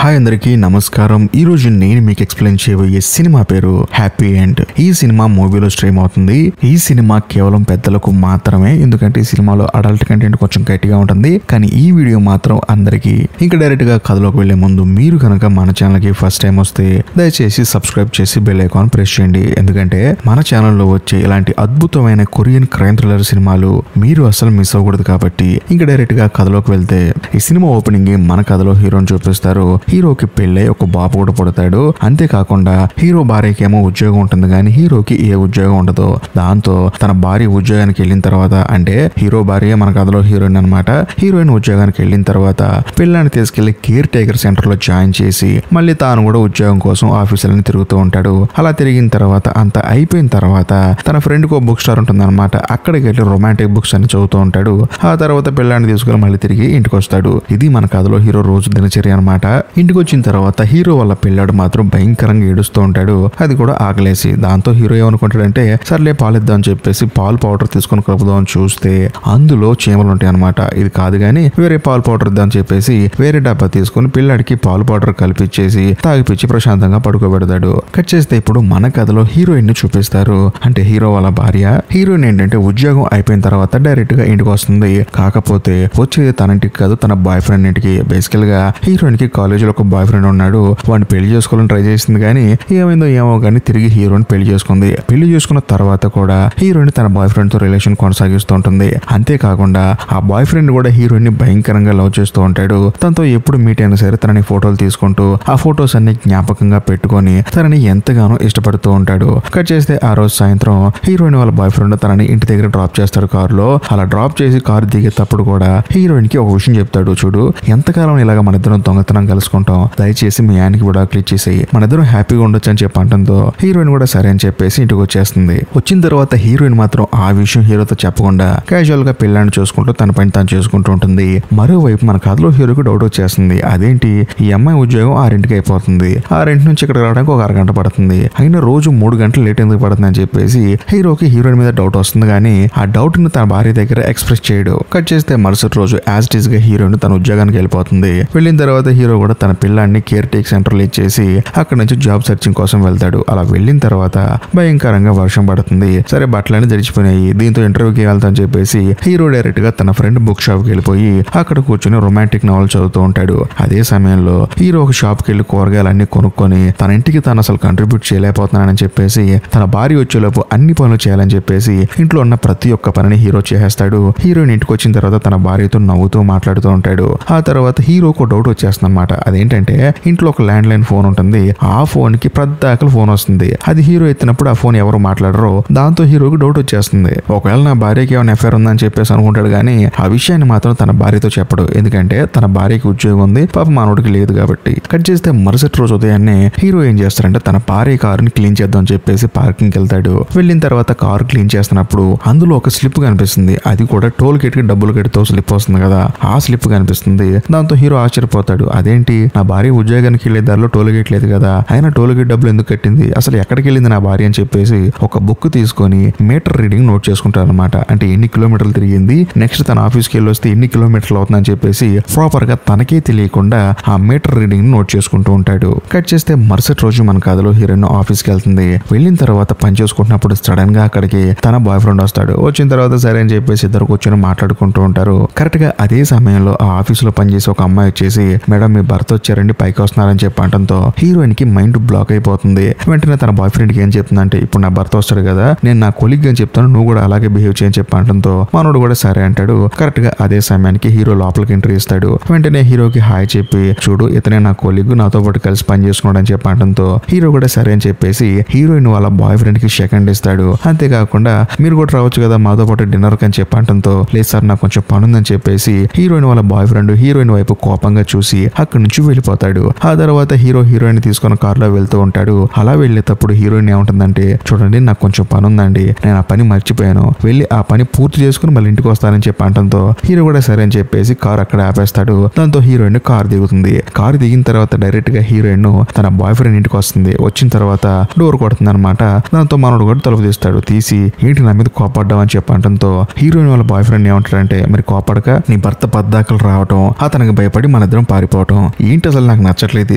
Hi అందరికీ నమస్కారం. ఈ రోజు నేను మీకు ఎక్స్ప్లెయిన్ చేయబోయే సినిమా పేరు హ్యాపీ ఎండ్. ఈ సినిమా మూవీలో స్ట్రీమ్ అవుతుంది. ఈ సినిమా కేవలం పెద్దలకు మాత్రమే, ఎందుకంటే ఈ సినిమాలో అడల్ట్ కంటెంట్ కొంచెం గట్టిగా ఉంటుంది. కానీ ఈ వీడియో మాత్రం అందరికీ. ఇంకా డైరెక్ట్ గా కథలోకి వెళ్లే ముందు మీరు కనుక మన ఛానల్ కి ఫస్ట్ టైం వస్తే దయచేసి సబ్స్క్రైబ్ చేసి బెల్ ఐకాన్ ప్రెస్ చేయండి. ఎందుకంటే మన ఛానల్లో వచ్చే ఇలాంటి అద్భుతమైన కొరియన్ క్రైమ్ థ్రిల్లర్ సినిమాలు మీరు అసలు మిస్ అవ్వకూడదు. కాబట్టి ఇంకా డైరెక్ట్ గా కథలోకి వెళ్తే ఈ సినిమా ఓపెనింగ్ మన కథలో హీరోని చూపిస్తారు. హీరోకి పెళ్ళై ఒక బాబు కూడా పుడతాడు. అంతేకాకుండా హీరో భార్యకి ఏమో ఉద్యోగం ఉంటుంది, కానీ హీరోకి ఏ ఉద్యోగం ఉండదు. దాంతో తన భార్య ఉద్యోగానికి వెళ్ళిన తర్వాత, అంటే హీరో భార్య మన కథలో హీరోయిన్ అనమాట, హీరోయిన్ ఉద్యోగానికి వెళ్ళిన తర్వాత పిల్లాన్ని తీసుకెళ్లి కేర్ టేకర్ సెంటర్ లో జాయిన్ చేసి మళ్ళీ తాను కూడా ఉద్యోగం కోసం ఆఫీసులని తిరుగుతూ ఉంటాడు. అలా తిరిగిన తర్వాత అంతా అయిపోయిన తర్వాత తన ఫ్రెండ్ కు బుక్ స్టార్ ఉంటుంది అనమాట, అక్కడికి వెళ్ళి రొమాంటిక్ బుక్స్ అని చదువుతూ ఉంటాడు. ఆ తర్వాత పిల్లాన్ని తీసుకుని మళ్ళీ తిరిగి ఇంటికి వస్తాడు. ఇది మన కథలో హీరో రోజు దినచర్య అనమాట. ఇంటికి వచ్చిన తర్వాత హీరో వాళ్ళ పిల్లాడు మాత్రం భయంకరంగా ఏడుస్తూ ఉంటాడు, అది కూడా ఆకలేసి. దాంతో హీరో ఏమనుకుంటాడంటే సర్లే పాలిద్దాం అని చెప్పేసి పాలు పౌడర్ తీసుకొని కలుపుదాం చూస్తే అందులో చీమలు ఉంటాయి అనమాట. ఇది కాదు గానీ వేరే పాలు పౌడర్ ఇద్దాం అని చెప్పేసి వేరే డబ్బా తీసుకుని పిల్లాడికి పాలు పౌడర్ కలిపిచ్చేసి తాగిపిచ్చి ప్రశాంతంగా పడుకోబెడతాడు. కట్ చేస్తే ఇప్పుడు మన కథలో హీరోయిన్ ని చూపిస్తారు. అంటే హీరో వాళ్ళ భార్య. హీరోయిన్ ఏంటంటే ఉద్యోగం అయిపోయిన తర్వాత డైరెక్ట్ గా ఇంటికి వస్తుంది. కాకపోతే వచ్చేది తన ఇంటికి కాదు, తన బాయ్ ఫ్రెండ్ ఇంటికి. బేసికల్ గా హీరోయిన్ కి కాలేజీలో ఒక బాయ్ ఫ్రెండ్ ఉన్నాడు. వాడిని పెళ్లి చేసుకోవాలని ట్రై చేసింది, కానీ ఏమైందో ఏమో కానీ తిరిగి హీరోయిన్ పెళ్లి చేసుకుంది. పెళ్లి చేసుకున్న తర్వాత కూడా హీరోయిన్ తన బాయ్ ఫ్రెండ్ తో రిలేషన్ కొనసాగిస్తూ ఉంటుంది. అంతేకాకుండా ఆ బాయ్ ఫ్రెండ్ కూడా హీరోయిన్ ని భయంకరంగా లవ్ చేస్తూ ఉంటాడు. తనతో ఎప్పుడు మీట్ అయినా సరే తనని ఫోటోలు తీసుకుంటూ ఆ ఫోటోస్ అన్ని జ్ఞాపకంగా పెట్టుకొని తనని ఎంతగానో ఇష్టపడుతూ ఉంటాడు. కట్ చేస్తే ఆ రోజు సాయంత్రం హీరోయిన్ వాళ్ళ బాయ్ ఫ్రెండ్ తనని ఇంటి దగ్గర డ్రాప్ చేస్తాడు కారులో. అలా డ్రాప్ చేసి కారు దిగేటప్పుడు కూడా హీరోయిన్ కి ఒక విషయం చెప్తాడు, చూడు ఎంతకాలం ఇలాగా మన ఇద్దరం దొంగతనం కలుసుకుంటాం, దయచేసి మీ ఆయనకి కూడా క్లిక్ చేసేయి, మన ఇద్దరం హ్యాపీగా ఉండొచ్చు అని చెప్పంటంతో హీరోయిన్ కూడా సరే అని చెప్పేసి ఇంటికి వచ్చేస్తుంది. వచ్చిన తర్వాత హీరోయిన్ మాత్రం ఆ విషయం హీరోతో చెప్పకుండా క్యాజువల్ గా పిల్లాన్ని చూసుకుంటూ తన పని తాను చేసుకుంటూ ఉంటుంది. మరోవైపు మన కథలో హీరోకి డౌట్ వచ్చేస్తుంది. అదేంటి ఈ అమ్మాయి ఉద్యోగం 6ంటికి అయిపోతుంది, 6 నుంచి ఇక్కడ రావడానికి ఒక అరగంట పడుతుంది, అయినా రోజు 3 గంటలు లేట్ ఎందుకు పడుతుంది అని చెప్పేసి హీరోకి హీరోయిన్ మీద డౌట్ వస్తుంది. కానీ ఆ డౌట్ ని తన భార్య దగ్గర ఎక్స్ప్రెస్ చేయడు. కట్ చేస్తే మరుసటి రోజు యాజ్ ఇట్ ఈస్ గా హీరోయిన్ తన ఉద్యోగానికి వెళ్ళిపోతుంది. వెళ్ళిన తర్వాత హీరో కూడా తన పిల్లాన్ని కేర్ టేక్ సెంటర్ లో ఇచ్చేసి అక్కడ నుంచి జాబ్ సర్చింగ్ కోసం వెళ్తాడు. అలా వెళ్ళిన తర్వాత భయంకరంగా వర్షం పడుతుంది. సరే బట్టలన్నీ తడిచిపోయినాయి, దీంతో ఇంటర్వ్యూకి వెళ్తా అని చెప్పేసి హీరో డైరెక్ట్ గా తన ఫ్రెండ్ బుక్ షాప్ కి వెళ్ళిపోయి అక్కడ కూర్చొని రొమాంటిక్ నావెల్ చదువుతూ ఉంటాడు. అదే సమయంలో హీరో ఒక షాప్ కి వెళ్ళి కూరగాయలన్నీ కొనుక్కొని తన ఇంటికి తాను అసలు కంట్రిబ్యూట్ చేయలేకపోతున్నానని చెప్పేసి తన భార్య వచ్చేలోపు అన్ని పనులు చేయాలని చెప్పేసి ఇంట్లో ఉన్న ప్రతి ఒక్క పనిని హీరో చేసేస్తాడు. హీరోయిన్ ఇంటికి వచ్చిన తర్వాత తన భార్యతో నవ్వుతూ మాట్లాడుతూ ఉంటాడు. ఆ తర్వాత హీరోకు డౌట్ వచ్చేస్తుంది అనమాట. అదేంటంటే ఇంట్లో ఒక ల్యాండ్ లైన్ ఫోన్ ఉంటుంది, ఆ ఫోన్ కి ప్రద్దాకలు ఫోన్ వస్తుంది. అది హీరో ఎత్తినప్పుడు ఆ ఫోన్ ఎవరు మాట్లాడరో, దాంతో హీరోకి డౌట్ వచ్చేస్తుంది. ఒకవేళ నా భార్యకి ఏమైనా ఎఫ్ఐఆర్ ఉందని చెప్పేసి అనుకుంటాడు, కానీ ఆ విషయాన్ని మాత్రం తన భార్యతో చెప్పడు. ఎందుకంటే తన భార్యకి ఉద్యోగం ఉంది, పాప మానవుడికి లేదు కాబట్టి. కట్ చేస్తే మరుసటి రోజు ఉదయాన్నే హీరో ఏం చేస్తాడంటే తన భార్య కారుని క్లీన్ చేద్దాం అని చెప్పేసి పార్కింగ్ వెళ్తాడు. వెళ్ళిన తర్వాత కారు క్లీన్ చేస్తున్నప్పుడు అందులో ఒక స్లిప్ కనిపిస్తుంది. అది కూడా టోల్ గేట్ కి డబ్బులు కడితో స్లిప్ వస్తుంది కదా, ఆ స్లిప్ కనిపిస్తుంది. దాంతో హీరో ఆశ్చర్యపోతాడు. అదేంటి నా భార్య ఉద్యోగానికి వెళ్లే దారిలో టోల్ గేట్ లేదు కదా, అయినా టోల్ గేట్ డబ్బులు ఎందుకు కట్టింది, అసలు ఎక్కడికి వెళ్ళింది నా భార్య అని చెప్పేసి ఒక బుక్ తీసుకొని మీటర్ రీడింగ్ నోట్ చేసుకుంటారు అనమాట. అంటే ఎన్ని కిలోమీటర్లు తిరిగింది, నెక్స్ట్ తన ఆఫీస్కి వెళ్ళి వస్తే ఎన్ని కిలోమీటర్లు అవుతుందని చెప్పేసి ప్రాపర్ గా తనకే తెలియకుండా ఆ మీటర్ రీడింగ్ నోట్ చేసుకుంటూ ఉంటాడు. కట్ చేస్తే మరుసటి రోజు మన కథలో హీరోయిన్ ఆఫీస్కి వెళ్తుంది. వెళ్ళిన తర్వాత పని చేసుకుంటున్నప్పుడు సడన్ గా అక్కడికి తన బాయ్ ఫ్రెండ్ వస్తాడు. వచ్చిన తర్వాత సరే అని చెప్పేసి ఇద్దరు కూర్చొని మాట్లాడుకుంటూ ఉంటారు. కరెక్ట్ గా అదే సమయంలో ఆ ఆఫీస్ లో పనిచేసి ఒక అమ్మాయి వచ్చేసి మేడం మీ భర్త వచ్చారండి పైకి వస్తున్నారని చెప్పంటంతో హీరోయిన్ కి మైండ్ బ్లాక్ అయిపోతుంది. వెంటనే తన బాయ్ ఫ్రెండ్ కి ఏం చెప్తుందంటే ఇప్పుడు నా భర్త వస్తాడు కదా, నేను నా కొలీగ్ అని చెప్తాను, నువ్వు కూడా అలాగే బిహేవ్ చేయని చెప్పంటంతో మనోడు కూడా సరే అంటాడు. కరెక్ట్ గా అదే సమయానికి హీరో లోపలికి ఎంట్రీ ఇస్తాడు. వెంటనే హీరోకి హాయ్ చెప్పి చూడు ఇతనే నా కొలీగ్, నాతో పాటు కలిసి పని చేసుకున్నాడు అని చెప్పంటంతో హీరో కూడా సరే అని చెప్పేసి హీరోయిన్ వాళ్ళ బాయ్ ఫ్రెండ్ కి సెకండ్ ఇస్తాడు. అంతేకాకుండా మీరు కూడా రావచ్చు కదా మాతో పాటు డిన్నర్ అని చెప్పంటంతో లేదు సార్ నాకు కొంచెం పని ఉందని చెప్పేసి హీరోయిన్ వాళ్ళ బాయ్ ఫ్రెండ్ హీరోయిన్ వైపు కోపంగా చూసి అక్కడి నుంచి వెళ్ళిపోతాడు. ఆ తర్వాత హీరో హీరోయిన్ తీసుకున్న కారులో వెళ్తూ ఉంటాడు. అలా వెళ్ళేటప్పుడు హీరోయిన్ ఏముంటుందంటే చూడండి నాకు కొంచెం పని ఉందండి, నేను ఆ పని మర్చిపోయాను, వెళ్ళి ఆ పని పూర్తి చేసుకుని మళ్ళీ ఇంటికి వస్తానని చెప్పంటంతో హీరో కూడా సరే అని చెప్పేసి కారు అక్కడ ఆపేస్తాడు. దాంతో హీరోయిన్ కారు దిగుతుంది. కారు దిగిన తర్వాత డైరెక్ట్ గా హీరోయిన్ తన బాయ్ ఫ్రెండ్ ఇంటికి వస్తుంది. వచ్చిన తర్వాత డోర్ కొడుతుంది అనమాట. దాంతో మనోడు కూడా తలుపు తీస్తాడు. తీసి ఏంటి నా మీద కోపడ్డావు అని చెప్పంటంతో హీరోయిన్ వాళ్ళ బాయ్ ఫ్రెండ్ ఏమంటాడంటే మరి కోపడక నీ భర్త పద్దాకలు రావటం, అతనికి భయపడి మన ఇద్దరం పారిపోవటం, ఏంటి అసలు నాకు నచ్చట్లేదు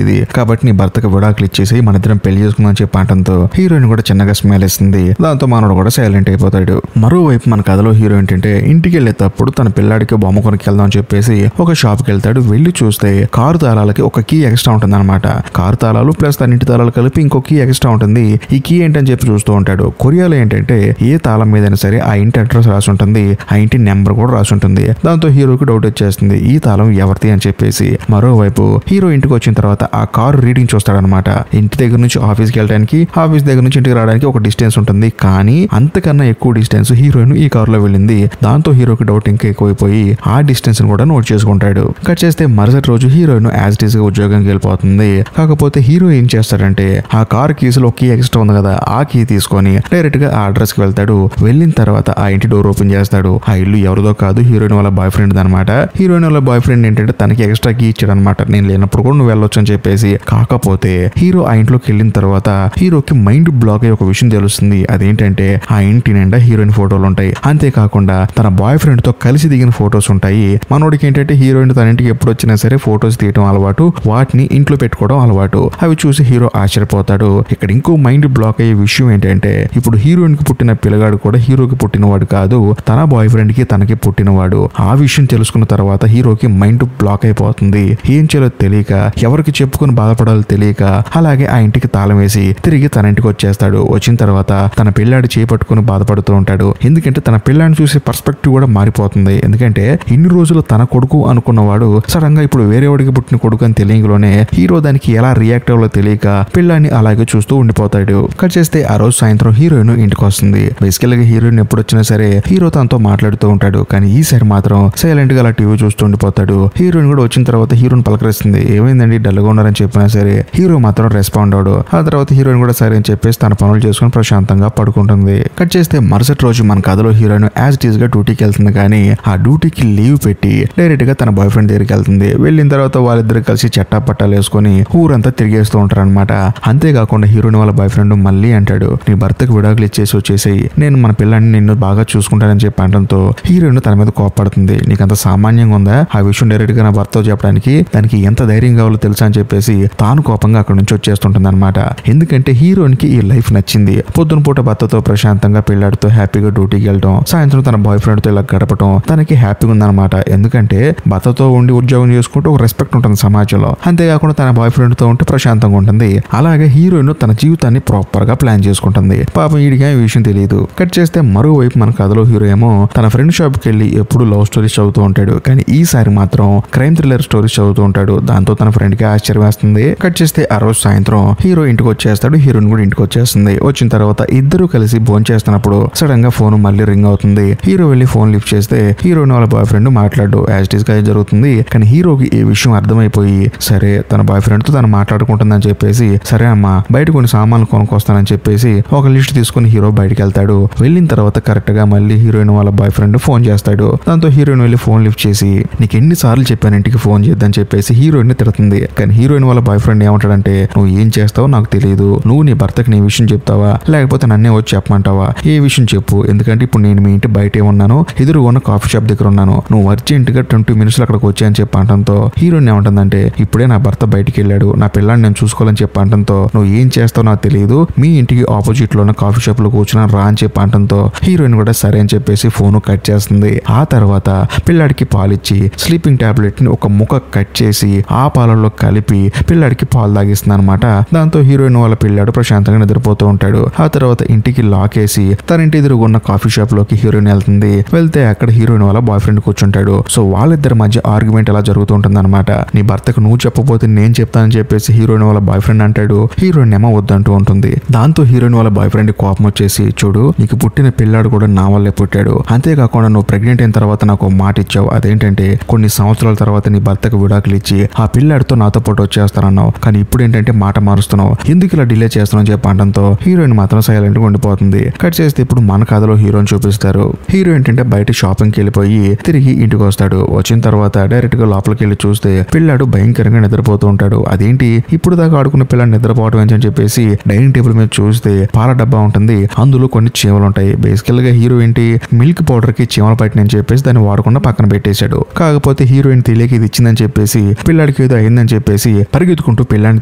ఇది, కాబట్టి నీ భర్తకు విడాకులు ఇచ్చేసి మన ఇద్దరం పెళ్లి చేసుకుందాం చెప్పి అంటంతో హీరోయిన్ కూడా చిన్నగా స్మైల్ ఇస్తుంది. దాంతో మనోడు కూడా సైలెంట్ అయిపోతాడు. మరోవైపు మన కథలో హీరో ఏంటంటే ఇంటికి వెళ్ళేటప్పుడు తన పిల్లాడికి బొమ్మ కొనికి వెళ్దాం అని చెప్పేసి ఒక షాప్ కి వెళ్తాడు. వెళ్ళి చూస్తే కారు తాళాలకి ఒక కీ ఎక్స్ట్రా ఉంటుంది అనమాట. కారు తాళాలు ప్లస్ తన ఇంటి తాళాలు కలిపి ఇంకో కీ ఎక్స్ట్రా ఉంటుంది. ఈ కీ ఏంటని చెప్పి చూస్తూ ఉంటాడు. కొరియాలో ఏంటంటే ఏ తాళం మీదైనా సరే ఆ ఇంటి అడ్రస్ రాసి ఉంటుంది, ఆ ఇంటి నెంబర్ కూడా రాసి ఉంటుంది. దాంతో హీరోకి డౌట్ వచ్చేస్తుంది ఈ తాళం ఎవరిది అని చెప్పేసి. మరోవైపు హీరో ఇంటికి వచ్చిన తర్వాత ఆ కారు రీడింగ్ చూస్తాడనమాట. ఇంటి దగ్గర నుంచి ఆఫీస్కి వెళ్ళడానికి, ఆఫీస్ దగ్గర నుంచి ఇంటికి రావడానికి ఒక డిస్టెన్స్ ఉంటుంది, కానీ అంతకన్నా ఎక్కువ డిస్టెన్స్ హీరోయిన్ ఈ కారులో వెళ్ళింది. దాంతో హీరోకి డౌట్ ఇంకా ఎక్కువైపోయి ఆ డిస్టెన్స్ కూడా నోట్ చేసుకుంటాడు. కట్ చేస్తే మరుసటి రోజు హీరోయిన్ యాజ్ ఇట్ ఈస్ గా ఉద్యోగానికి వెళ్ళిపోతుంది. కాకపోతే హీరో ఏం చేస్తాడంటే ఆ కార్ కీస్ లో కీ ఎక్స్ట్రా ఉంది కదా, ఆ కీ తీసుకొని డైరెక్ట్ గా ఆ అడ్రస్ కి వెళ్తాడు. వెళ్ళిన తర్వాత ఆ ఇంటి డోర్ ఓపెన్ చేస్తాడు. ఆ ఇల్లు ఎవరిదో కాదు, హీరోయిన్ వాళ్ళ బాయ్ ఫ్రెండ్ అనమాట. హీరోయిన్ వాళ్ళ బాయ్ ఫ్రెండ్ ఏంటంటే తనకి ఎక్స్ట్రా కీ ఇచ్చాడు అనమాట, నేను లేనప్పుడు కూడా నువ్వు వెళ్ళొచ్చు అని చెప్పేసి. కాకపోతే హీరో ఆ ఇంట్లోకి వెళ్ళిన తర్వాత హీరోకి మైండ్ బ్లాక్ అయ్యే ఒక విషయం తెలుస్తుంది. అదేంటంటే ఆ ఇంటి నిండా హీరోయిన్ ఫోటోలు ఉంటాయి. అంతేకాకుండా తన బాయ్ ఫ్రెండ్ తో కలిసి దిగిన ఫోటోస్ ఉంటాయి. మనోడికి ఏంటంటే హీరోయిన్ తన ఇంటికి ఎప్పుడు వచ్చినా సరే ఫోటోస్ తీయడం అలవాటు, వాటిని ఇంట్లో పెట్టుకోవడం అలవాటు. అవి చూసి హీరో ఆశ్చర్యపోతాడు. ఇక్కడ ఇంకో మైండ్ బ్లాక్ అయ్యే విషయం ఏంటంటే ఇప్పుడు హీరోయిన్ కి పుట్టిన పిల్లగాడు కూడా హీరోకి పుట్టినవాడు కాదు, తన బాయ్ ఫ్రెండ్ కి తనకి పుట్టినవాడు. ఆ విషయం తెలుసుకున్న తర్వాత హీరోకి మైండ్ బ్లాక్ అయిపోతుంది. ఏం చేయాలో తెలియక, ఎవరికి చెప్పుకుని బాధపడాలో తెలియక అలాగే ఆ ఇంటికి తాళం వేసి తిరిగి తన ఇంటికి వచ్చేస్తాడు. వచ్చిన తర్వాత తన పిల్లాడి చేపట్టుకుని బాధపడుతూ ఉంటాడు. ఎందుకంటే తన పిల్లాడిని చూసే పర్స్పెక్టివ్ కూడా మారిపోతుంది. ఎందుకంటే ఇన్ని రోజులు తన కొడుకు అనుకున్నవాడు సడన్ గా ఇప్పుడు వేరే వాడికి పుట్టిన కొడుకు అని తెలియలోనే హీరో దానికి ఎలా రియాక్ట్ అవ్వాలో తెలియక పిల్లాన్ని అలాగే చూస్తూ ఉండిపోతాడు. కట్ చేస్తే ఆ రోజు సాయంత్రం హీరోయిన్ ఇంటికి వస్తుంది. బేసికల్ గా హీరోయిన్ ఎప్పుడు వచ్చినా సరే హీరో తనతో మాట్లాడుతూ ఉంటాడు, కానీ ఈసారి మాత్రం సైలెంట్ గా అలా టీవీ చూస్తూ ఉండిపోతాడు. హీరోయిన్ కూడా వచ్చిన తర్వాత హీరోని పలకరిస్తుంది. ఏమైందండి డల్ గా ఉన్నారని చెప్పినా సరే హీరో మాత్రం రెస్పాండ్ అవడు. ఆ తర్వాత హీరోయిన్ కూడా సరే అని చెప్పేసి తన పనులు చేసుకుని ప్రశాంతంగా పడుకుంటుంది. కట్ చేస్తే మరుసటి రోజు మన కథలో హీరోయిన్ యాజ్ ఇట్ ఈస్ గా డ్యూటీకి వెళ్తుంది, కానీ ఆ డ్యూటీకి లీవ్ పెట్టి డైరెక్ట్ గా తన బాయ్ ఫ్రెండ్ దగ్గరికి వెళ్తుంది. వెళ్ళిన తర్వాత వాళ్ళిద్దరు కలిసి చట్టా పట్టాలు వేసుకుని ఊరంతా తిరిగేస్తూ ఉంటారు అనమాట. అంతేకాకుండా హీరోయిన్ వాళ్ళ బాయ్ ఫ్రెండ్ మళ్ళీ అంటాడు, నీ భర్తకు విడాకులు ఇచ్చేసి వచ్చేసేయి, నేను మన పిల్లాన్ని నిన్ను బాగా చూసుకుంటానని చెప్పి అనడంతో హీరోయిన్ తన మీద కోపడుతుంది. నీకంత సామాన్యంగా ఉందా ఆ విషయం డైరెక్ట్ గా నా భర్తతో చెప్పడానికి, దానికి ఎంత ధైర్యం కావాలో తెలుసా అని చెప్పేసి తాను కోపంగా అక్కడ నుంచి వచ్చేస్తుంటుంది అనమాట. ఎందుకంటే హీరోయిన్ కి ఈ లైఫ్ నచ్చింది. పొద్దున పూట భర్తతో ప్రశాంతంగా పిల్లాడితో హ్యాపీగా డ్యూటీకి వెళ్ళడం, సాయంత్రం తన బాయ్ ఫ్రెండ్ తో ఇలా గడపడం తనకి హ్యాపీగా ఉందన్నమాట. ఎందుకంటే భర్తతో ఉండి ఉద్యోగం చేసుకుంటూ ఒక రెస్పెక్ట్ ఉంటుంది సమాజంలో. అంతేకాకుండా తన బాయ్ ఫ్రెండ్ తో ఉంటే ప్రశాంతంగా ఉంటుంది. అలాగే హీరోయిన్ తన జీవితాన్ని ప్రాపర్ గా ప్లాన్ చేసుకుంటుంది. పాపం వీడికి ఈ విషయం తెలియదు. కట్ చేస్తే మరోవైపు మన కథలో హీరో ఏమో తన ఫ్రెండ్ షాప్ కి వెళ్ళి ఎప్పుడు లవ్ స్టోరీస్ చదువుతూ ఉంటాడు, కానీ ఈసారి మాత్రం క్రైమ్ థ్రిల్లర్ స్టోరీస్ చదువుతూ ఉంటాడు. దాంతో తన ఫ్రెండ్ కి ఆశ్చర్యం వేస్తుంది. కట్ చేస్తే ఆ రోజు సాయంత్రం హీరో ఇంటికి వచ్చేస్తాడు, హీరోయిన్ కూడా ఇంటికి వచ్చేస్తుంది. వచ్చిన తర్వాత ఇద్దరు కలిసి భోజనం చేస్తున్నప్పుడు సడన్ గా ఫోన్ మళ్ళీ రింగ్ అవుతుంది. హీరో వెళ్ళి ఫోన్ లిఫ్ట్ చేస్తే హీరోయిన్ వాళ్ళ బాయ్ ఫ్రెండ్ మాట్లాడు యాజ్ ఇట్ ఈస్ గా జరుగుతుంది. కానీ హీరోకి ఈ విషయం అర్థమైపోయి సరే తన బాయ్ ఫ్రెండ్ తో తను మాట్లాడుకుంటుందని చెప్పేసి సరే అమ్మా బయట కొన్ని సామాన్లు కొనుక్కొస్తానని చెప్పేసి ఒక లిస్ట్ తీసుకుని హీరో బయటికి వెళ్తాడు. వెళ్ళిన తర్వాత కరెక్ట్ గా మళ్ళీ హీరోయిన్ వాళ్ళ బాయ్ ఫ్రెండ్ ఫోన్ చేస్తాడు. దాంతో హీరోయిన్ వెళ్ళి ఫోన్ లిఫ్ట్ చేసి నీకు ఎన్నిసార్లు చెప్పాను ఇంటికి ఫోన్ చేద్దని చెప్పేసి హీరోయిన్ ని తిడుతుంది. కానీ హీరోయిన్ వాళ్ళ బాయ్ ఫ్రెండ్ ఏమంటాడంటే నువ్వు ఏం చేస్తావో నాకు తెలియదు, నువ్వు నీ భర్తకి నీ విషయం చెప్తావా లేకపోతే నన్నే వచ్చి చెప్పమంటావా, ఏ విషయం చెప్పు, ఎందుకంటే ఇప్పుడు నేను మీ ఇంటి బయటే ఉన్నాను, ఎదురు ఉన్న కాఫీ షాప్ దగ్గర ఉన్నాను, నువ్వు అర్జెంట్ గా 20 minutes అక్కడికి వచ్చాయని చెప్పి అంటంతో హీరోయిన్ ఏమంటుందంటే ఇప్పుడే నా భర్త బయటికి వెళ్ళాడు, నా పిల్లాన్ని నేను చూసుకోవాలని చెప్పి అంటంతో నువ్వు ఏం చేస్తావో నాకు తెలియదు, మీ ఇంటికి ఆపోజిట్ లో ఉన్న కాఫీ షాప్ లో కూర్చున్నా రా అని చెప్పి అంటంతో హీరోయిన్ కూడా సరే అని చెప్పేసి ఫోన్ కట్ చేస్తుంది. ఆ తర్వాత పిల్లాడికి పాలిచ్చి స్లీపింగ్ టాబ్లెట్ ని ఒక ముక్క కట్ చేసి ఆ పాలల్లో కలిపి పిల్లాడికి పాలు తాగిస్తుంది అనమాట. దాంతో హీరోయిన్ వాళ్ళ పిల్లాడు ప్రశాంతంగా నిద్రపోతూ ఉంటాడు. ఆ తర్వాత ఇంటికి లాక్ వేసి తన ఇంటి ఎదురుగా ఉన్న కాఫీ షాప్ లోకి హీరోయిన్ వెళ్తుంది. వెళ్తే అక్కడ హీరోయిన్ వాళ్ళ బాయ్ ఫ్రెండ్ కూర్చుంటాడు. సో వాళ్ళిద్దరి మధ్య ఆర్గ్యుమెంట్ ఎలా జరుగుతూ ఉంటుంది అనమాట. నీ భర్తకు నువ్వు చెప్పబోతే నేను చెప్తానని చెప్పేసి హీరోయిన్ వాళ్ళ బాయ్ ఫ్రెండ్ అంటాడు. హీరోయిన్ ఏమో వద్దంటూ ఉంటుంది. దాంతో హీరోయిన్ వాళ్ళ బాయ్ ఫ్రెండ్ కోపం వచ్చేసి చూడు నీకు పుట్టిన పిల్లాడు కూడా నా వల్లే పుట్టాడు, అంతేకాకుండా నువ్వు ప్రెగ్నెంట్ అయిన తర్వాత నాకు మాట ఇచ్చావు, అదేంటంటే కొన్ని సంవత్సరాల తర్వాత నీ భర్తకు విడాకులు ఇచ్చి ఆ పిల్లాడితో నాతో పాటు వచ్చేస్తానన్నావు, కానీ ఇప్పుడు ఏంటంటే మాట మారుస్తున్నావు, ఎందుకు ఇలా డిలే చేస్తున్నావు చెప్పి అనడంతో హీరోయిన్ మాత్రం సైలెంట్ గా ఉండిపోతుంది. కట్ చేస్తే ఇప్పుడు మన కథలో హీరోయిన్ చూపిస్తారు. హీరో ఏంటంటే బయట షాపింగ్కి వెళ్ళిపోయి తిరిగి ఇంటికి వస్తాడు. వచ్చిన తర్వాత డైరెక్ట్ గా లోపలికి వెళ్ళి చూస్తే పిల్లాడు భయంకరంగా నిద్రపోతూ ఉంటాడు. అదేంటి ఇప్పుడు దాకా ఆడుకున్న పిల్లాడు నిద్రపోవడం అని చెప్పేసి డైనింగ్ టేబుల్ మీద చూస్తే పాల డబ్బా ఉంటుంది, అందులో కొన్ని చీమలు ఉంటాయి. బేసికల్ గా హీరో ఏంటి మిల్క్ పౌడర్ కి చీమలు పట్టినని చెప్పేసి దాన్ని వాడకుండా పక్కన పెట్టేశాడు. కాకపోతే హీరోయిన్ తెలియక ఇది ఇచ్చిందని చెప్పేసి పిల్లాడు పిల్లాడికి ఏదో అయిందని చెప్పేసి పరిగెత్తుకుంటూ పిల్లాడిని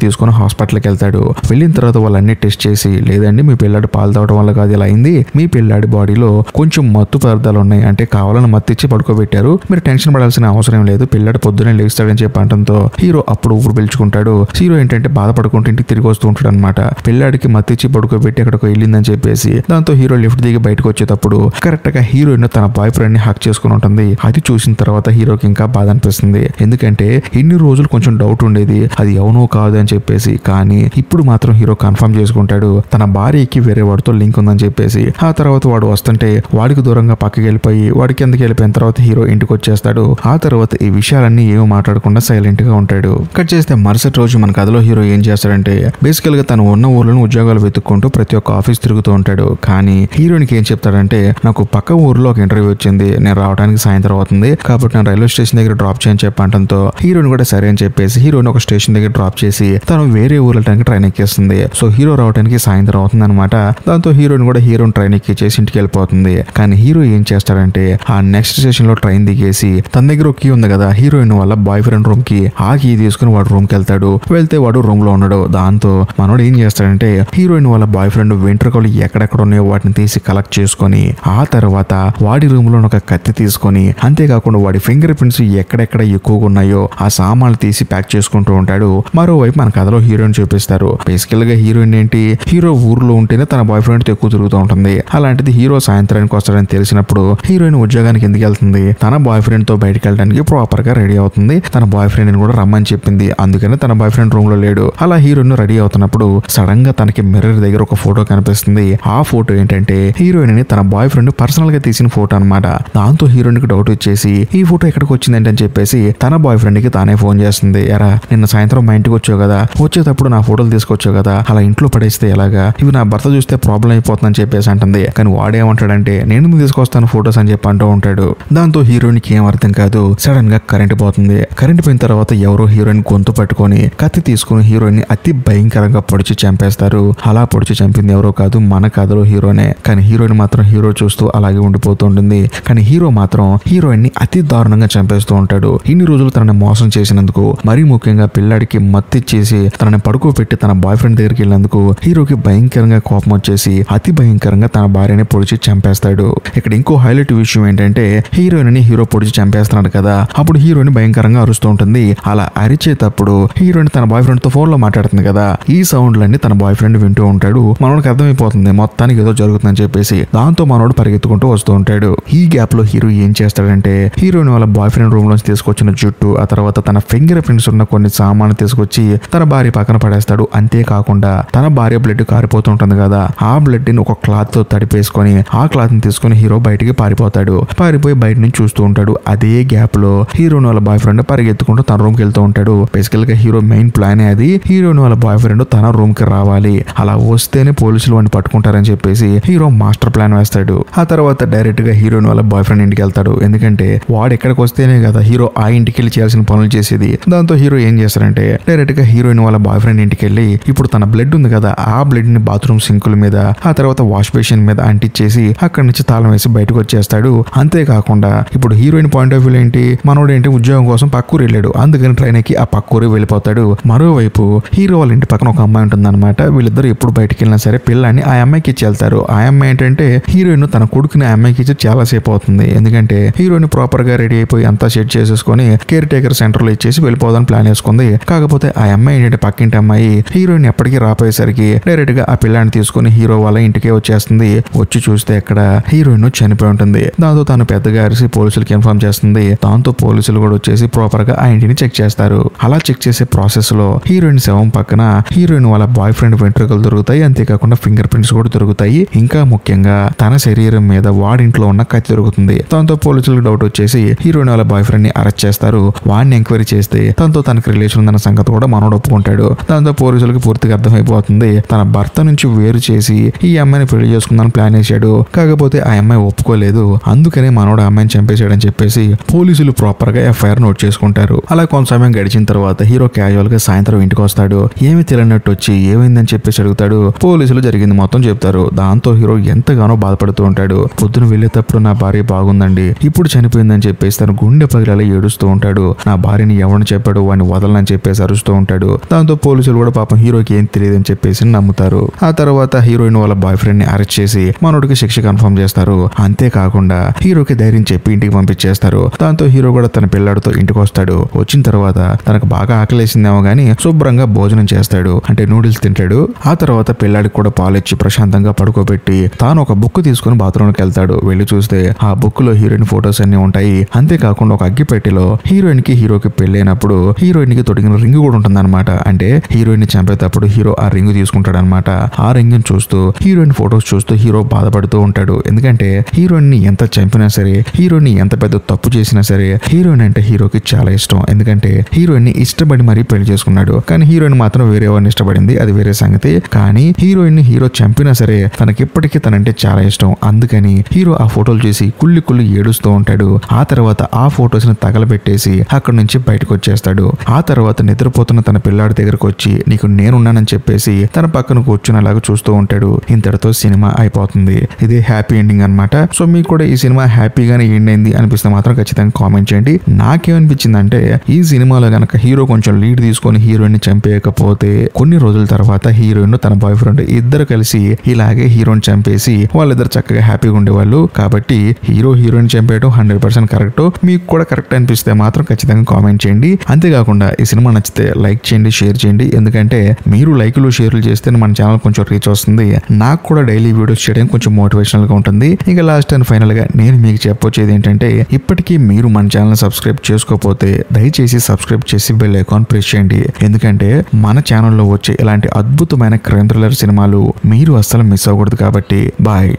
తీసుకుని హాస్పిటల్కి వెళ్తాడు. వెళ్ళిన తర్వాత వాళ్ళన్నీ టెస్ట్ చేసి, లేదండి మీ పిల్లాడు పాలు తాగడం వల్ల కాదు ఇలా అయింది, మీ పిల్లాడి బాడీలో కొంచెం మత్తు పదార్థాలు ఉన్నాయి, అంటే కావాలని మత్తిచ్చి పడుకోబెట్టారు, మీరు టెన్షన్ పడాల్సిన అవసరం లేదు, పిల్లాడు పొద్దునే లేస్తాడని చెప్పి అంటంతో హీరో అప్పుడు ఊరు పిలుచుకుంటాడు. హీరో ఏంటంటే బాధపడుకుంటూ ఇంటికి తిరిగి వస్తూ ఉంటాడు అనమాట. పిల్లాడికి మత్తిచ్చి పడుకోబెట్టి అక్కడికి వెళ్ళిందని చెప్పేసి. దాంతో హీరో లిఫ్ట్ దిగి బయటకు వచ్చేటప్పుడు కరెక్ట్ గా హీరోయిన్ తన బాయ్ ఫ్రెండ్ ని హక్ చేసుకుని ఉంటుంది. అది చూసిన తర్వాత హీరోకి ఇంకా బాధ అనిపిస్తుంది. ఎందుకంటే ఇన్ని రోజులు కొంచెం డౌట్ ఉండేది అది అవునో కాదు అని చెప్పేసి, కానీ ఇప్పుడు మాత్రం హీరో కన్ఫర్మ్ చేసుకుంటాడు తన భార్యకి వేరే వాడితో లింక్ ఉందని చెప్పేసి. ఆ తర్వాత వాడు వస్తుంటే వాడికి దూరంగా పక్కకి వెళ్ళిపోయి వాడికి కిందకి వెళ్ళిపోయిన తర్వాత హీరో ఇంటికి వచ్చేస్తాడు. ఆ తర్వాత ఈ విషయాలన్నీ ఏమో మాట్లాడకుండా సైలెంట్ గా ఉంటాడు. కట్ చేస్తే మరుసటి రోజు మన కథలో హీరో ఏం చేస్తాడంటే బేసికల్ గా తను ఉన్న ఊర్లను ఉద్యోగాలు వెతుక్కుంటూ ప్రతి ఒక్క ఆఫీస్ తిరుగుతూ ఉంటాడు. కానీ హీరోయిన్కి ఏం చెప్తాడంటే నాకు పక్క ఊర్లో ఒక ఇంటర్వ్యూ వచ్చింది, నేను రావడానికి సాయంత్రం అవుతుంది కాబట్టి నేను రైల్వే స్టేషన్ దగ్గర డ్రాప్ చేయని చెప్పంటంతో హీరోయిన్ కూడా సరే అని చెప్పేసి హీరోయిన్ ఒక స్టేషన్ దగ్గర డ్రాప్ చేసి తను వేరే ఊర్లటానికి ట్రైన్ ఎక్కేస్తుంది. సో హీరో రావడానికి సాయంత్రం అవుతుంది అనమాట. దాంతో హీరోయిన్ కూడా హీరోయిన్ ట్రైన్ ఎక్కించేసి ఇంటికి వెళ్ళిపోతుంది. కానీ హీరో ఏం చేస్తాడంటే ఆ నెక్స్ట్ స్టేషన్ లో ట్రైన్ దిగేసి తన దగ్గర ఒక కీ ఉంది కదా హీరోయిన్ వాళ్ళ బాయ్ ఫ్రెండ్ రూమ్ కి, ఆ కీ తీసుకుని వాడు రూమ్ కి వెళ్తాడు. వెళ్తే వాడు రూమ్ లో ఉన్నాడు. దాంతో మనోడు ఏం చేస్తాడంటే హీరోయిన్ వాళ్ళ బాయ్ ఫ్రెండ్ వెంట్రుకలు ఎక్కడెక్కడ ఉన్నాయో వాటిని తీసి కలెక్ట్ చేసుకొని ఆ తర్వాత వాడి రూమ్ లో ఒక కత్తి తీసుకొని, అంతేకాకుండా వాడి ఫింగర్ ప్రింట్స్ ఎక్కడెక్కడ ఎక్కువగా ఉన్నాయో ఆ సామాన్లు తీసి ప్యాక్ చేసుకుంటూ ఉంటాడు. మరోవైపు మన కథలో హీరోయిన్ చూపిస్తారు. బేసికల్ గా హీరోయిన్ ఏంటి, హీరో ఊర్లో ఉంటేనే తన బాయ్ ఫ్రెండ్ తో ఎక్కువ తిరుగుతూ ఉంటుంది. అలాంటిది హీరో సాయంత్రానికి వస్తాడని తెలిసినప్పుడు హీరోయిన్ ఉద్యోగానికి ఎందుకు వెళ్తుంది, తన బాయ్ ఫ్రెండ్ తో బయటకు వెళ్ళడానికి ప్రాపర్ గా రెడీ అవుతుంది. తన బాయ్ ఫ్రెండ్ ని కూడా రమ్మని చెప్పింది, అందుకని తన బాయ్ ఫ్రెండ్ రూమ్ లో లేడు. అలా హీరోయిన్ రెడీ అవుతున్నప్పుడు సడన్ గా తనకి మిర్రర్ దగ్గర ఒక ఫోటో కనిపిస్తుంది. ఆ ఫోటో ఏంటంటే హీరోయిన్ ని తన బాయ్ ఫ్రెండ్ పర్సనల్ గా తీసిన ఫోటో అనమాట. దాంతో హీరోయిన్ కి డౌట్ వచ్చేసి ఈ ఫోటో ఎక్కడికి వచ్చిందంటే అని చెప్పేసి తన బాయ్ ఫ్రెండ్ కి తానే ఫోన్ చేస్తుంది. ఎరా నిన్న సాయంత్రం మా ఇంటికి వచ్చావు కదా, వచ్చేటప్పుడు నా ఫోటోలు తీసుకొచ్చావు కదా, అలా ఇంట్లో పడేస్తే ఎలాగా, ఇవి నా భర్త చూస్తే ప్రాబ్లం అయిపోతుందని చెప్పేసి అంటుంది. కానీ వాడేమంటాడంటే నేను తీసుకొస్తాను ఫోటోస్ అని చెప్పి అంటూ ఉంటాడు. దాంతో హీరోయిన్ కి ఏం అర్థం కాదు. సడన్ గా కరెంట్ పోతుంది. కరెంట్ పోయిన తర్వాత ఎవరో హీరోయిన్ గొంతు పట్టుకొని కత్తి తీసుకుని హీరోయిన్ ని అతి భయంకరంగా పొడిచి చంపేస్తారు. అలా పొడిచి చంపింది ఎవరో కాదు మన కథలో హీరోనే. కానీ హీరోయిన్ మాత్రం హీరో చూస్తూ అలాగే ఉండిపోతూ ఉంటుంది. కానీ హీరో మాత్రం హీరోయిన్ ని అతి దారుణంగా చంపేస్తూ ఉంటాడు. ఇన్ని రోజులు తనని మోసం చేసినందుకు, మరీ ముఖ్యంగా పిల్లాడికి మత్తిచ్చేసి తనని పడుకోబెట్టి తన బాయ్ ఫ్రెండ్ దగ్గరికి వెళ్ళినందుకు హీరోకి భయంకరంగా కోపం వచ్చేసి అతి భయంకరంగా తన భార్యని పొడిచి చంపేస్తాడు. ఇక్కడ ఇంకో హైలైట్ విషయం ఏంటంటే హీరోయిన్ ని హీరో పొడిచి చంపేస్తున్నాడు కదా, అప్పుడు హీరోయిన్ భయంకరంగా అరుస్తూ ఉంటుంది. అలా అరిచేటప్పుడు హీరోయిన్ తన బాయ్ ఫ్రెండ్ తో ఫోన్ లో మాట్లాడుతుంది కదా, ఈ సౌండ్లన్నీ తన బాయ్ ఫ్రెండ్ వింటూ ఉంటాడు. మనోడికి అర్థమైపోతుంది మొత్తానికి ఏదో జరుగుతుందని చెప్పేసి. దాంతో మనోడు పరిగెత్తుకుంటూ వస్తూ ఉంటాడు. ఈ గ్యాప్ లో హీరో ఏం చేస్తాడంటే హీరోయిన్ వాళ్ళ బాయ్ ఫ్రెండ్ రూమ్ లోంచి తీసుకొచ్చిన జుట్టు, ఆ తర్వాత తన ఫింగర్ ప్రింట్స్ ఉన్న కొన్ని సామాన్లు తీసుకొచ్చి తన భార్య పక్కన పడేస్తాడు. అంతేకాకుండా తన భార్య బ్లడ్ కారిపోతుంటుంది కదా, ఆ బ్లడ్ ని ఒక క్లాత్ తో తడిపేసుకొని ఆ క్లాత్ ని తీసుకొని హీరో బయటికి పారిపోతాడు. పారిపోయి బయట నుంచి చూస్తూ ఉంటాడు. అదే గ్యాప్ లో హీరోయిన్ వాళ్ళ బాయ్ ఫ్రెండ్ పరిగెత్తుకుంటూ తన రూమ్ కి వెళ్తూ ఉంటాడు. బేసికల్ గా హీరో మెయిన్ ప్లాన్ అది, హీరోయిన్ వాళ్ళ బాయ్ ఫ్రెండ్ తన రూమ్ కి రావాలి, అలా వస్తేనే పోలీసులు వాడిని పట్టుకుంటారని చెప్పేసి హీరో మాస్టర్ ప్లాన్ వేస్తాడు. ఆ తర్వాత డైరెక్ట్ గా హీరోయిన్ వాళ్ళ బాయ్ ఫ్రెండ్ ఇంటికి వెళ్తాడు. ఎందుకంటే వాడు ఎక్కడికి వస్తేనే కదా హీరో ఆ ఇంటికి వెళ్ళి చేయాల్సిన పనులు చేసేది. దాంతో హీరో ఏం చేస్తారంటే డైరెక్ట్ గా హీరోయిన్ వాళ్ళ బాయ్ ఫ్రెండ్ ఇంటికి వెళ్ళి ఇప్పుడు తన బ్లడ్ ఉంది కదా, ఆ బ్లడ్ ని బాత్రూమ్ సింకుల మీద, ఆ తర్వాత వాష్ బేసిన్ మీద అంటించేసి అక్కడి నుంచి తాళం వేసి బయటకు వచ్చేస్తాడు. అంతేకాకుండా ఇప్పుడు హీరోయిన్ పాయింట్ ఆఫ్ వ్యూ ఏంటి, మనోడు ఏంటి ఉద్యోగం కోసం పక్కూరు వెళ్ళాడు, అందుకని ట్రైన్ ఎక్కి ఆ పక్కూరు వెళ్ళిపోతాడు. మరోవైపు హీరో వాళ్ళ ఇంటి పక్కన ఒక అమ్మాయి ఉంటుంది అనమాట. వీళ్ళిద్దరు ఎప్పుడు బయటకు వెళ్ళినా సరే పిల్లాన్ని ఆ అమ్మాయికి ఇచ్చి వెళ్తారు. ఆ అమ్మాయి ఏంటంటే హీరోయిన్ తన కొడుకుని ఆ అమ్మాయికి ఇచ్చి చాలా సేపు అవుతుంది. ఎందుకంటే హీరోయిన్ ప్రాపర్ గా రెడీ అయిపోయి అంతా సెట్ చేసేసుకొని కేర్ టేకర్ సెంటర్ లో ఇచ్చేసి వెళ్ళిపోదాని ప్లాన్ వేసుకుంది. కాకపోతే ఆ అమ్మాయి ఏంటంటే పక్కింటి అమ్మాయి హీరోయిన్ ఎప్పటికీ రాపోయేసరికి డైరెక్ట్ గా ఆ పిల్లాన్ని తీసుకుని హీరో వాళ్ళ ఇంటికే వచ్చేస్తుంది. వచ్చి చూస్తే అక్కడ హీరోయిన్ చనిపోయి ఉంటుంది. దాంతో తను పెద్దగా అరిసి పోలీసులకి ఇన్ఫార్మ్ చేస్తుంది. దాంతో పోలీసులు కూడా వచ్చేసి ప్రాపర్ గా ఆ ఇంటిని చెక్ చేస్తారు. అలా చెక్ చేసే ప్రాసెస్ లో హీరోయిన్ శవం పక్కన హీరోయిన్ వాళ్ళ బాయ్ ఫ్రెండ్ వెంట్రుకలు దొరుకుతాయి. అంతేకాకుండా ఫింగర్ ప్రింట్స్ కూడా దొరుకుతాయి. ఇంకా ముఖ్యంగా తన శరీరం మీద వాడింట్లో ఉన్న కత్తి దొరుకుతుంది. దాంతో పోలీసులకు డౌట్ వచ్చేసి హీరోయిన్ వాళ్ళ బాయ్ ఫ్రెండ్ ని అరెస్ట్ చేస్తారు. వాడిని ఎంక్వైరీ చేస్తే తనతో తనకి రిలేషన్ ఉందన్న సంగతి కూడా మనోడు ఒప్పుకుంటాడు. దాంతో పోలీసులకు పూర్తిగా అర్థమైపోతుంది తన భర్త నుంచి వేరు చేసి ఈ అమ్మాయిని పెళ్లి చేసుకుందని ప్లాన్ వేసాడు. కాకపోతే ఆ అమ్మాయి ఒప్పుకోలేదు. అందుకనే మనోడు ఆ అమ్మాయిని చంపేశాడని చెప్పేసి పోలీసులు ప్రాపర్ గా ఎఫ్ఐఆర్ నోట్ చేసుకుంటారు. అలా కొంత సమయం గడిచిన తర్వాత హీరో క్యాజువల్ గా సాయంత్రం ఇంటికి వస్తాడు. ఏమి తెలియనట్టు వచ్చి ఏమైందని చెప్పేసి అడుగుతాడు. పోలీసులు జరిగింది మొత్తం చెప్తారు. దాంతో హీరో ఎంతగానో బాధపడుతూ ఉంటాడు. పొద్దున వెళ్ళేటప్పుడు నా భార్య బాగుందండి, ఇప్పుడు చనిపోయిందని చెప్పేసి తన గుండె పగిలేలా ఏడుస్తూ ఉంటాడు. నా భార్యని ఎవరిని చెప్పాడు వాడిని వదలని చెప్పేసి అరుస్తూ ఉంటాడు. దాంతో పోలీసులు కూడా పాపం హీరోకి ఏం తెలియదని చెప్పేసి నమ్ముతారు. ఆ తర్వాత హీరోయిన్ వాళ్ళ బాయ్ ఫ్రెండ్ ని అరెస్ట్ చేసి మనోడికి శిక్ష కన్ఫర్మ్ చేస్తారు. అంతేకాకుండా హీరోకి ధైర్యం చెప్పి ఇంటికి పంపించేస్తారు. దాంతో హీరో కూడా తన పిల్లాడితో ఇంటికి వస్తాడు. వచ్చిన తర్వాత తనకు బాగా ఆకలేసిందేమో గానీ శుభ్రంగా భోజనం చేస్తాడు, అంటే నూడిల్స్ తింటాడు. ఆ తర్వాత పిల్లాడికి కూడా పాలిచ్చి ప్రశాంతంగా పడుకోబెట్టి తాను ఒక బుక్ తీసుకుని బాత్రూమ్కి వెళ్తాడు. వెళ్లి చూస్తే ఆ బుక్ లో హీరోయిన్ ఫొటోస్ అన్ని ఉంటాయి. అంతేకాకుండా ఒక అగ్గిపెట్టెలో హీరోయిన్ కి హీరోకి పెళ్ళైనప్పుడు హీరోయిన్ కి తొడిగిన రింగ్ కూడా ఉంటుందన్నమాట. అంటే హీరోయిన్ ని చంపేటప్పుడు హీరో ఆ రింగ్ తీసుకుంటాడు అనమాట. ఆ రింగ్ ని చూస్తూ హీరోయిన్ ఫొటోస్ చూస్తూ హీరో బాధపడుతూ ఉంటాడు. ఎందుకంటే హీరోయిన్ ని ఎంత చంపినా సరే, హీరోయిన్ ని ఎంత పెద్ద తప్పు చేసినా సరే హీరోయిన్ అంటే హీరోకి చాలా ఇష్టం. ఎందుకంటే హీరోయిన్ ని ఇష్టపడి మరీ పెళ్లి చేసుకున్నాడు. కానీ హీరోయిన్ మాత్రం వేరే వాడిని ఇష్టపడింది, అది వేరే సంగతి. కానీ హీరోయిన్ ని హీరో చంపినా సరే తనకి ఇప్పటికీ తనంటే చాలా ఇష్టం. అందుకని హీరో ఆ ఫోటోలు చూసి కుళ్ళి కుళ్ళి ఏడుస్తూ ఉంటాడు. ఆ తర్వాత ఆ ఫొటోస్ ని తగలబెట్టేసి అక్కడి నుంచి బయటకు వచ్చేస్తాడు. ఆ తర్వాత నిద్రపోతున్న తన పిల్లాడి దగ్గరకు వచ్చి నీకు నేనున్నానని చెప్పేసి తన పక్కన కూర్చునేలాగా చూస్తూ ఉంటాడు. ఇంతటితో సినిమా అయిపోతుంది. ఇదే హ్యాపీ ఎండింగ్ అన్నమాట. సో మీకు కూడా ఈ సినిమా హ్యాపీగానే ఎండ్ అయింది అనిపిస్తే మాత్రం ఖచ్చితంగా కామెంట్ చేయండి. నాకేమనిపించిందంటే ఈ సినిమాలో గనక హీరో కొంచెం లీడ్ తీసుకొని హీరోయిన్ ని చంపేయకపోతే కొన్ని రోజుల తర్వాత హీరోయిన్ తన బాయ్ ఫ్రెండ్ ఇద్దరు కలిసి ఇలాగే హీరోని చంపేసి వాళ్ళిద్దరు చక్కగా హ్యాపీగా ఉండేవాళ్ళు. కాబట్టి హీరో హీరోయిన్ చంపేయడం 100% కరెక్ట్. మీకు కూడా కరెక్ట్ అనిపిస్తే మాత్రం ఖచ్చితంగా కామెంట్ చేయండి. అంతేకాకుండా ఈ సినిమా నచ్చితే లైక్ చేయండి, షేర్ చేయండి. ఎందుకంటే మీరు లైక్లు షేర్లు చేస్తే మన ఛానల్ కొంచెం రీచ్ వస్తుంది. నాకు కూడా డైలీ వీడియోస్ చేయడం కొంచెం మోటివేషనల్ గా ఉంటుంది. ఇంకా లాస్ట్ అండ్ ఫైనల్ గా నేను మీకు చెప్పొచ్చేది ఏంటంటే ఇప్పటికీ మీరు మన ఛానల్ సబ్స్క్రైబ్ చేసుకోకపోతే దయచేసి సబ్స్క్రైబ్ చేసి బెల్ ఐకాన్ ప్రెస్ చేయండి. ఎందుకంటే మన ఛానల్లో వచ్చే ఇలాంటి అద్భుతమైన క్రైమ్ థ్రిల్లర్ సినిమాలు మీరు అస్సలు మిస్ అవ్వకూడదు. కాబట్టి బాయ్.